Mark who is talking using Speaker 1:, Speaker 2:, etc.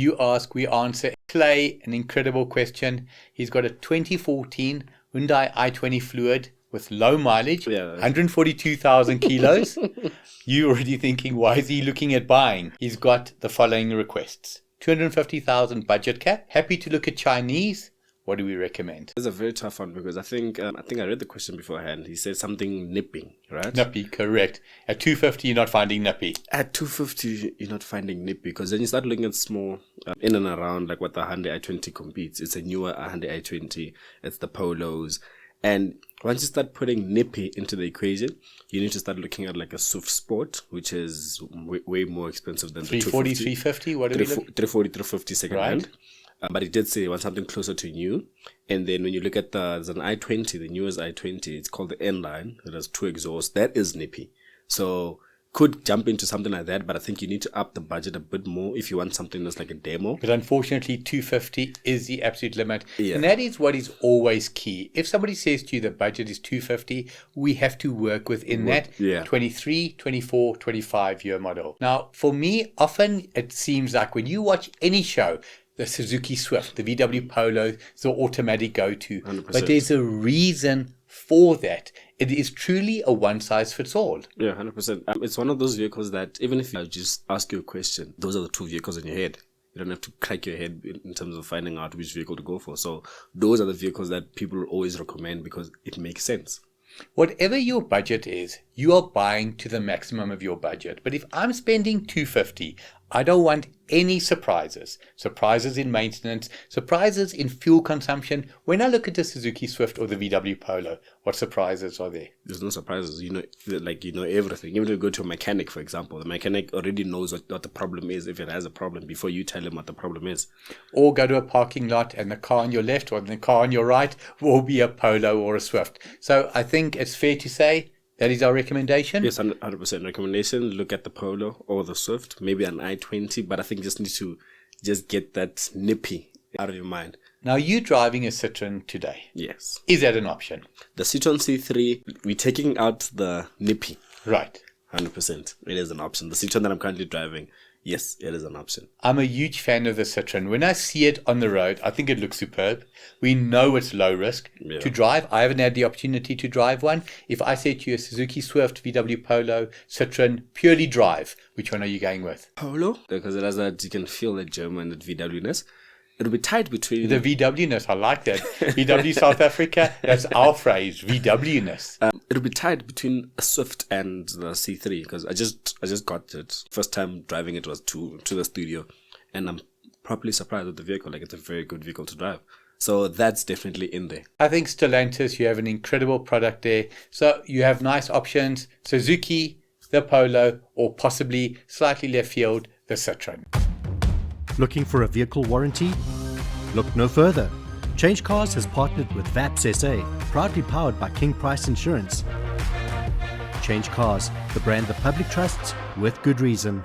Speaker 1: You ask, we answer. Clay, an incredible question. He's got a 2014 Hyundai i20 Fluid with low mileage, 142,000 kilos. You're already thinking, why is he looking at buying? He's got the following requests. 250,000 budget cap. Happy to look at Chinese. What do we recommend?
Speaker 2: It's a very tough one because I think I read the question beforehand. He said something nipping, right?
Speaker 1: Nippy, correct. At 250, you're not finding nippy.
Speaker 2: At 250, you're not finding nippy because then you start looking at small in and around like what the Hyundai i20 competes. It's a newer Hyundai i20. It's the Polos. And once you start putting nippy into the equation, you need to start looking at like a Swift Sport, which is way more expensive than
Speaker 1: 340,
Speaker 2: the
Speaker 1: 350. What do we look?
Speaker 2: 340, 350 second hand. But it did say you want something closer to new. And then when you look at there's an i20, the newest i20, it's called the N line. It has 2 exhausts. That is nippy. So could jump into something like that, but I think you need to up the budget a bit more if you want something that's like a demo.
Speaker 1: But unfortunately, 250 is the absolute limit. Yeah. And that is what is always key. If somebody says to you the budget is 250, we have to work within that 23, 24, 25 year model. Now, for me, often it seems like when you watch any show, the Suzuki Swift, the VW Polo, is the automatic go-to.
Speaker 2: 100%.
Speaker 1: But there's a reason for that. It is truly a one-size-fits-all.
Speaker 2: Yeah, 100%. It's one of those vehicles that even if I just ask you a question, those are the 2 vehicles in your head. You don't have to crack your head in terms of finding out which vehicle to go for. So those are the vehicles that people always recommend because it makes sense.
Speaker 1: Whatever your budget is, you are buying to the maximum of your budget. But if I'm spending 250, I don't want any surprises. Surprises in maintenance, surprises in fuel consumption. When I look at the Suzuki Swift or the VW Polo, what surprises are there?
Speaker 2: There's no surprises. You know everything. Even if you go to a mechanic, for example, the mechanic already knows what the problem is if it has a problem before you tell him what the problem is.
Speaker 1: Or go to a parking lot and the car on your left or the car on your right will be a Polo or a Swift. So I think it's fair to say that is our recommendation.
Speaker 2: Yes, 100% recommendation. Look at the Polo or the Swift, maybe an i20, but I think you just need to get that nippy out of your mind.
Speaker 1: Now, you driving a Citroen today.
Speaker 2: Yes.
Speaker 1: Is that an option?
Speaker 2: The Citroen C3, we're taking out the nippy.
Speaker 1: Right.
Speaker 2: 100%. It is an option. The Citroen that I'm currently driving, yes, it is an option.
Speaker 1: I'm a huge fan of the Citroen. When I see it on the road, I think it looks superb. We know it's low risk to drive. I haven't had the opportunity to drive one. If I say to you a Suzuki Swift, VW Polo, Citroen, purely drive, which one are you going with?
Speaker 2: Polo, because it has that, you can feel the German, that VW-ness. It'll be tight between...
Speaker 1: The VW-ness, I like that. VW South Africa, that's our phrase, VW-ness.
Speaker 2: It'll be tied between a Swift and the C3 because I just got it. First time driving it was to the studio, and I'm properly surprised with the vehicle. Like, it's a very good vehicle to drive. So that's definitely in there.
Speaker 1: I think Stellantis, you have an incredible product there. So you have nice options. Suzuki, the Polo, or possibly slightly left field, the Citroen.
Speaker 3: Looking for a vehicle warranty? Look no further. CHANGECARS has partnered with VAPS SA, proudly powered by King Price Insurance. CHANGECARS, the brand the public trusts with good reason.